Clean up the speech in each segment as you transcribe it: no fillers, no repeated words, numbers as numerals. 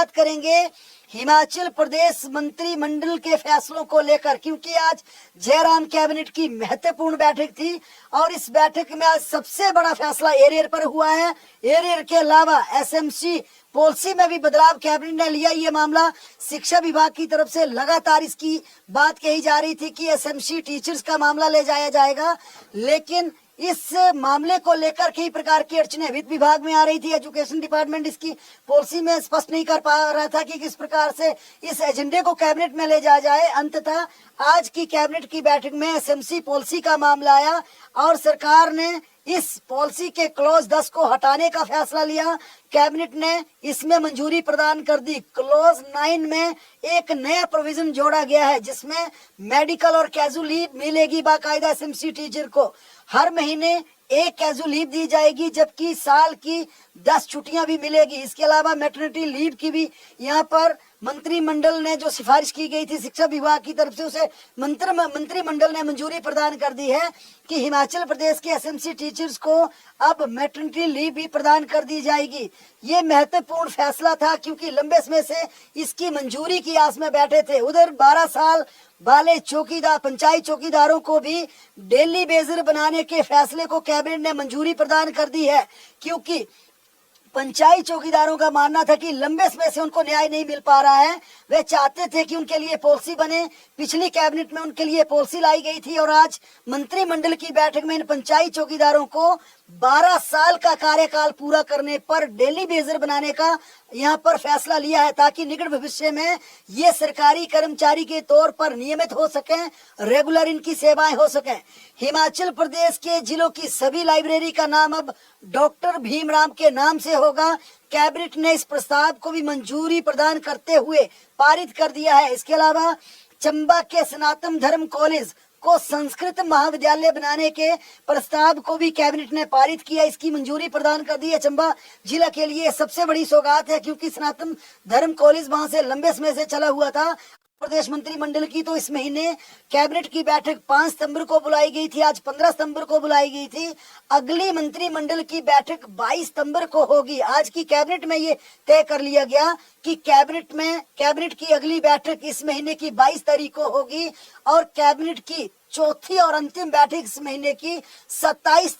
बात करेंगे हिमाचल प्रदेश मंत्रिमंडल के फैसलों को लेकर, क्योंकि आज जयराम कैबिनेट की महत्वपूर्ण बैठक थी और इस बैठक में आज सबसे बड़ा फैसला एरियर पर हुआ है। एरियर के अलावा एसएमसी पॉलिसी में भी बदलाव कैबिनेट ने लिया। ये मामला शिक्षा विभाग की तरफ से लगातार इसकी बात कही जा रही थी कि एसएमसी टीचर्स का मामला ले जाया जाएगा, लेकिन इस मामले को लेकर कई प्रकार की अड़चनें वित्त विभाग में आ रही थी। एजुकेशन डिपार्टमेंट इसकी पॉलिसी में स्पष्ट नहीं कर पा रहा था कि किस प्रकार से इस एजेंडे को कैबिनेट में ले जाया जाए। अंततः आज की कैबिनेट की बैठक में एसएमसी पॉलिसी का मामला आया और सरकार ने इस पॉलिसी के क्लॉज 10 को हटाने का फैसला लिया। कैबिनेट ने इसमें मंजूरी प्रदान कर दी। क्लॉज 9 में एक नया प्रोविजन जोड़ा गया है जिसमें मेडिकल और कैजुअल लीव मिलेगी। बाकायदा एसएमसी टीचर को हर महीने एक कैजुअल लीव दी जाएगी, जबकि साल की 10 छुट्टियां भी मिलेगी। इसके अलावा मैटरनिटी लीव की भी यहाँ पर मंत्रिमंडल ने जो सिफारिश की गई थी शिक्षा विभाग की तरफ से, उसे मंत्रिमंडल ने मंजूरी प्रदान कर दी है कि हिमाचल प्रदेश के एसएमसी टीचर्स को अब मैटरनिटी लीव भी प्रदान कर दी जाएगी। ये महत्वपूर्ण फैसला था क्योंकि लंबे समय से इसकी मंजूरी की आस में बैठे थे। उधर 12 साल वाले चौकीदार पंचायत चौकीदारों को भी डेली बेजर बनाने के फैसले को कैबिनेट ने मंजूरी प्रदान कर दी है, क्योंकि पंचायत चौकीदारों का मानना था कि लंबे समय से उनको न्याय नहीं मिल पा रहा है। वे चाहते थे कि उनके लिए पॉलिसी बने। पिछली कैबिनेट में उनके लिए पॉलिसी लाई गई थी और आज मंत्रिमंडल की बैठक में इन पंचायत चौकीदारों को 12 साल का कार्यकाल पूरा करने पर डेली बेजर बनाने का यहाँ पर फैसला लिया है, ताकि निकट भविष्य में ये सरकारी कर्मचारी के तौर पर नियमित हो सकें, रेगुलर इनकी सेवाएं हो सकें। हिमाचल प्रदेश के जिलों की सभी लाइब्रेरी का नाम अब डॉक्टर भीमराव के नाम से होगा। कैबिनेट ने इस प्रस्ताव को भी मंजूरी प्रदान करते हुए पारित कर दिया है। इसके अलावा चंबा के सनातन धर्म कॉलेज को संस्कृत महाविद्यालय बनाने के प्रस्ताव को भी कैबिनेट ने पारित किया, इसकी मंजूरी प्रदान कर दी है। चंबा जिला के लिए सबसे बड़ी सौगात है क्योंकि सनातन धर्म कॉलेज वहां से लंबे समय से चला हुआ था। प्रदेश मंत्रिमंडल की तो इस महीने कैबिनेट की बैठक 5 सितंबर को बुलाई गई थी, आज 15 सितंबर को बुलाई गई थी। अगली मंत्रिमंडल की बैठक 22 सितंबर को होगी। आज की कैबिनेट में ये तय कर लिया गया कि कैबिनेट की अगली बैठक इस महीने की 22 तारीख को होगी और कैबिनेट की चौथी और अंतिम बैठक इस महीने की 27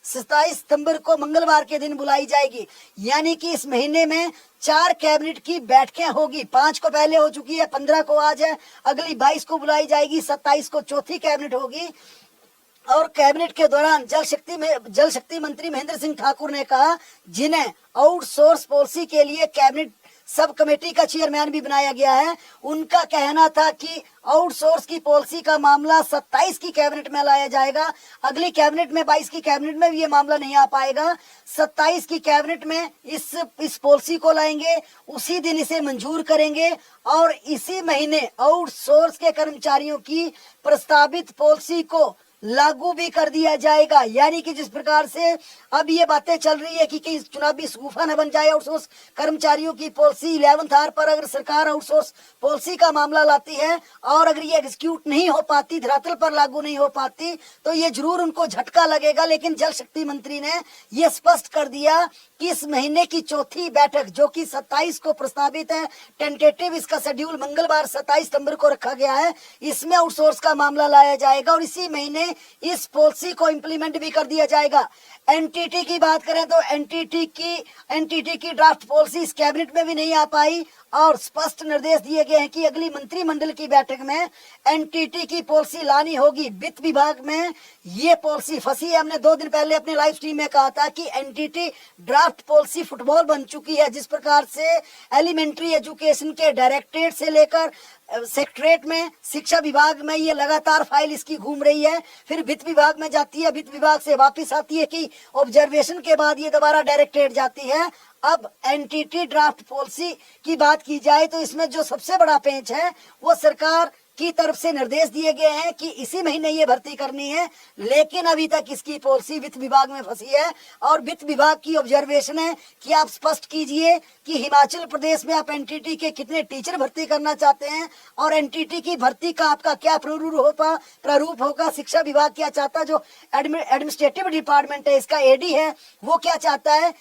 सितंबर को मंगलवार के दिन बुलाई जाएगी। यानी कि इस महीने में 4 कैबिनेट की बैठकें होगी। 5 को पहले हो चुकी है, 15 को आज है, अगली 22 को बुलाई जाएगी, 27 को चौथी कैबिनेट होगी। और कैबिनेट के दौरान जल शक्ति मंत्री महेंद्र सिंह ठाकुर ने कहा, जिन्हें आउटसोर्स पॉलिसी के लिए कैबिनेट सब कमेटी का चेयरमैन भी बनाया गया है, उनका कहना था कि आउटसोर्स की पॉलिसी का मामला 27 की कैबिनेट में लाया जाएगा। अगली कैबिनेट में 22 की कैबिनेट में भी ये मामला नहीं आ पाएगा। 27 की कैबिनेट में इस पॉलिसी को लाएंगे, उसी दिन इसे मंजूर करेंगे और इसी महीने आउटसोर्स के कर्मचारियों की प्रस्तावित पॉलिसी को लागू भी कर दिया जाएगा। यानी कि जिस प्रकार से अब ये बातें चल रही है कि कहीं चुनावी शगुफा न बन जाए आउटसोर्स कर्मचारियों की पॉलिसी, 11th आवर पर अगर सरकार आउटसोर्स पॉलिसी का मामला लाती है और अगर ये एग्जीक्यूट नहीं हो पाती, धरातल पर लागू नहीं हो पाती, तो ये जरूर उनको झटका लगेगा। लेकिन जल शक्ति मंत्री ने ये स्पष्ट कर दिया कि इस महीने की चौथी बैठक जो कि 27 को प्रस्तावित है, टेंटेटिव इसका शेड्यूल मंगलवार 27 सितंबर को रखा गया है, इसमें आउटसोर्स का मामला लाया जाएगा और इसी महीने इस पॉलिसी को इंप्लीमेंट भी कर दिया जाएगा। एनटीटी की बात करें तो एनटीटी की ड्राफ्ट पॉलिसी इस कैबिनेट में भी नहीं आ पाई और स्पष्ट निर्देश दिए गए हैं कि अगली मंत्रिमंडल की बैठक में एनटीटी की पॉलिसी लानी होगी। वित्त विभाग में ये पॉलिसी फंसी है। हमने 2 दिन पहले अपने लाइव स्ट्रीम में कहा था कि एनटीटी ड्राफ्ट पॉलिसी फुटबॉल बन चुकी है। जिस प्रकार से एलिमेंट्री एजुकेशन के डायरेक्टरेट से लेकर सेक्रेटरीट में, शिक्षा विभाग में ये लगातार फाइल इसकी घूम रही है, फिर वित्त विभाग में जाती है, वित्त विभाग से वापस आती है कि ऑब्जर्वेशन के बाद ये दोबारा डायरेक्टरेट जाती है। अब एनटीटी ड्राफ्ट पॉलिसी की बात की जाए तो इसमें जो सबसे बड़ा पेंच है वो सरकार की तरफ से निर्देश दिए गए हैं कि इसी महीने ये भर्ती करनी है, लेकिन अभी तक इसकी पॉलिसी वित्त विभाग में फंसी है और वित्त विभाग की ऑब्जर्वेशन है कि आप स्पष्ट कीजिए कि हिमाचल प्रदेश में आप एनटीटी के कितने टीचर भर्ती करना चाहते हैं और एनटीटी की भर्ती का आपका क्या प्रारूप होगा। शिक्षा विभाग क्या चाहता है, जो एडमिनिस्ट्रेटिव डिपार्टमेंट है, इसका एडी है, वो क्या चाहता है,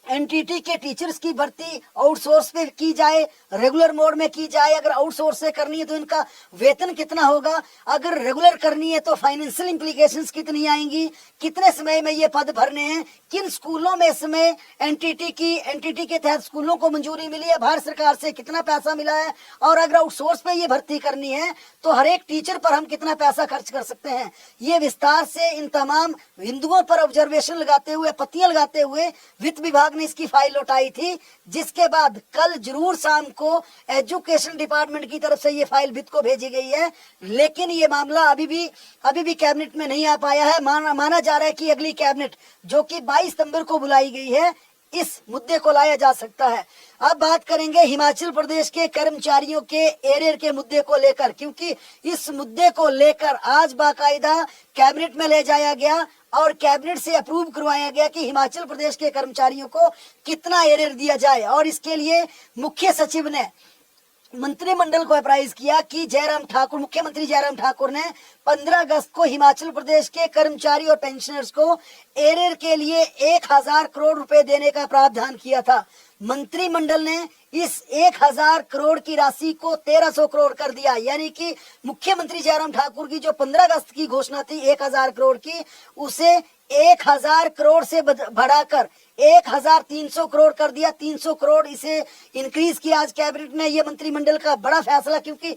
एनटीटी के टीचर्स की भर्ती आउटसोर्स पे की जाए, रेगुलर मोड में की जाए। अगर आउटसोर्स से करनी है तो इनका वेतन कितना होगा, अगर रेगुलर करनी है तो फाइनेंशियल इंप्लीकेशंस कितनी आएंगी, कितने समय में ये पद भरने हैं, किन स्कूलों में इस समय एनटीटी के तहत स्कूलों को मंजूरी मिली है, भारत सरकार से कितना पैसा मिला है, और अगर आउटसोर्स पे ये भर्ती करनी है तो हर एक टीचर पर हम कितना पैसा खर्च कर सकते हैं। ये विस्तार से इन तमाम बिंदुओं पर ऑब्जर्वेशन लगाते हुए, पत्तियां लगाते हुए वित्त विभाग ने इसकी फाइल लौटाई थी, जिसके बाद कल जरूर शाम को एजुकेशन डिपार्टमेंट की तरफ से ये फाइल वित्त को भेजी गई है। लेकिन ये मामला अभी भी कैबिनेट में नहीं आ पाया है। माना जा रहा है कि अगली कैबिनेट जो कि 22 सितंबर को बुलाई गई है, इस मुद्दे को लाया जा सकता है। अब बात करेंगे हिमाचल प्रदेश के कर्मचारियों के एरियर के मुद्दे को लेकर, क्योंकि इस मुद्दे को लेकर आज बाकायदा कैबिनेट में ले जाया गया और कैबिनेट से अप्रूव करवाया गया कि हिमाचल प्रदेश के कर्मचारियों को कितना एरियर दिया जाए। और इसके लिए मुख्य सचिव ने मंत्रिमंडल को अप्राइज किया कि मुख्यमंत्री जयराम ठाकुर ने 15 अगस्त को हिमाचल प्रदेश के कर्मचारी और पेंशनर्स को एरियर के लिए 1000 करोड़ रुपए देने का प्रावधान किया था। मंत्रिमंडल ने इस 1000 करोड़ की राशि को 1300 करोड़ कर दिया, यानी कि मुख्यमंत्री जयराम ठाकुर की जो 15 अगस्त की घोषणा थी 1000 करोड़ की, उसे 1000 करोड़ से बढ़ाकर 1300 करोड़ कर दिया। 300 करोड़ इसे इंक्रीज किया आज कैबिनेट ने। ये मंत्रिमंडल का बड़ा फैसला, क्योंकि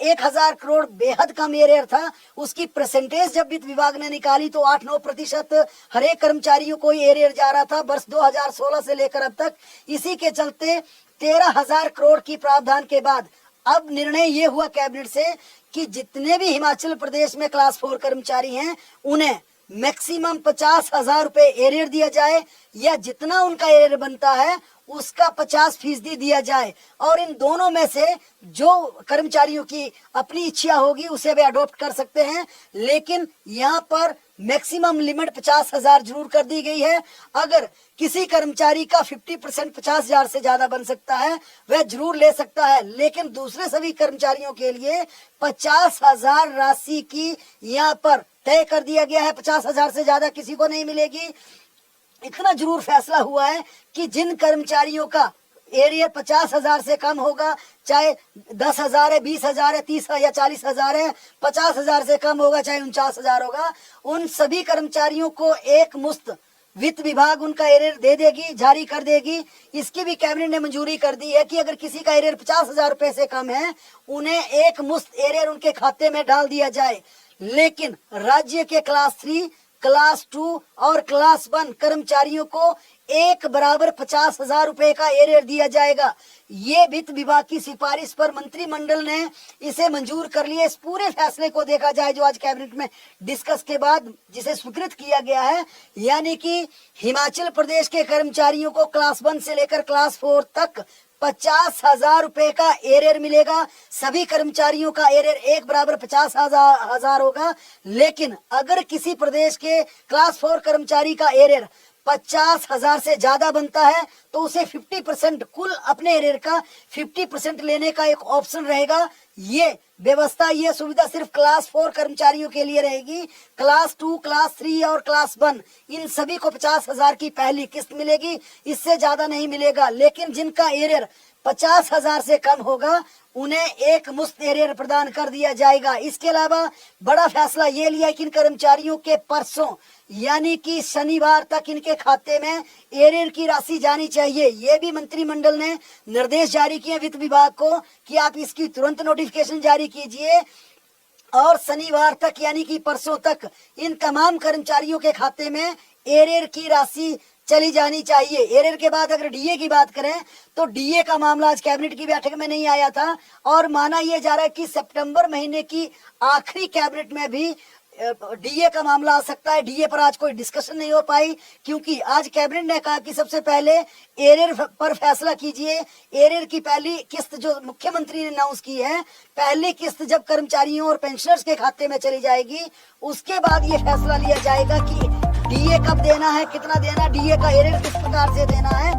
1000 करोड़ बेहद कम एरियर था। उसकी परसेंटेज जब वित्त विभाग ने निकाली तो 8-9% हर एक कर्मचारियों को एरियर जा रहा था वर्ष 2016 से लेकर अब तक। इसी के चलते 13,000 करोड़ की प्रावधान के बाद अब निर्णय ये हुआ कैबिनेट से कि जितने भी हिमाचल प्रदेश में क्लास 4 कर्मचारी हैं उन्हें मैक्सिमम 50,000 रुपए एरियर दिया जाए, या जितना उनका एरियर बनता है उसका 50% दिया जाए। और इन दोनों में से जो कर्मचारियों की अपनी इच्छा होगी उसे वे अडॉप्ट कर सकते हैं, लेकिन यहाँ पर मैक्सिमम लिमिट 50,000 जरूर कर दी गई है। अगर किसी कर्मचारी का 50% 50,000 से ज्यादा बन सकता है वह जरूर ले सकता है, लेकिन दूसरे सभी कर्मचारियों के लिए 50,000 राशि की यहाँ पर तय कर दिया गया है। 50,000 से ज्यादा किसी को नहीं मिलेगी। इतना जरूर फैसला हुआ है कि जिन कर्मचारियों का एरियर 50,000 से कम होगा, चाहे 10,000 है, 20,000 है, 30 या 40,000 है, 50,000 से कम होगा चाहे 49,000 होगा, उन सभी कर्मचारियों को एक मुश्त वित्त विभाग उनका एरियर दे देगी, जारी कर देगी। इसकी भी कैबिनेट ने मंजूरी कर दी है कि अगर किसी का एरियर 50,000 रुपए से कम है उन्हें एक मुश्त एरियर उनके खाते में डाल दिया जाए। लेकिन राज्य के क्लास 3, क्लास 2 और क्लास 1 कर्मचारियों को एक बराबर 50,000 रुपए का एरियर दिया जाएगा। ये वित्त विभाग की सिफारिश पर मंत्रिमंडल ने इसे मंजूर कर लिया। इस पूरे फैसले को देखा जाए जो आज कैबिनेट में डिस्कस के बाद जिसे स्वीकृत किया गया है, यानी कि हिमाचल प्रदेश के कर्मचारियों को क्लास 1 से लेकर क्लास 4 तक 50,000 रुपए का एरियर मिलेगा। सभी कर्मचारियों का एरियर एक बराबर 50,000 होगा। लेकिन अगर किसी प्रदेश के क्लास 4 कर्मचारी का एरियर 50,000 से ज्यादा बनता है तो उसे 50% कुल अपने एरियर का 50% लेने का एक ऑप्शन रहेगा। ये व्यवस्था, ये सुविधा सिर्फ क्लास 4 कर्मचारियों के लिए रहेगी। क्लास 2, क्लास 3 और क्लास 1 इन सभी को 50,000 की पहली किस्त मिलेगी, इससे ज्यादा नहीं मिलेगा। लेकिन जिनका एरियर 50,000 से कम होगा उन्हें एक मुश्त एरियर प्रदान कर दिया जाएगा। इसके अलावा बड़ा फैसला ये लिया कि इन कर्मचारियों के परसों यानी कि शनिवार तक इनके खाते में एरियर की राशि जानी चाहिए। ये भी मंत्रिमंडल ने निर्देश जारी किए वित्त विभाग को कि आप इसकी तुरंत नोटिफिकेशन जारी कीजिए और शनिवार तक यानी कि परसों तक इन तमाम कर्मचारियों के खाते में एरियर की राशि चली जानी चाहिए। एरियर के बाद अगर डीए की बात करें तो डीए का मामला आज कैबिनेट की बैठक में नहीं आया था और माना यह जा रहा है कि सितंबर महीने की आखिरी कैबिनेट में भी डीए का मामला आ सकता है। डीए पर आज कोई डिस्कशन नहीं हो पाई क्योंकि आज कैबिनेट ने कहा कि सबसे पहले एरियर पर फैसला कीजिए। एरियर की पहली किस्त जो मुख्यमंत्री ने अनाउंस की है, पहली किस्त जब कर्मचारियों और पेंशनर्स के खाते में चली जाएगी उसके बाद ये फैसला लिया जाएगा कि डीए कब देना है, कितना देना, डीए का एरियर किस प्रकार से देना है।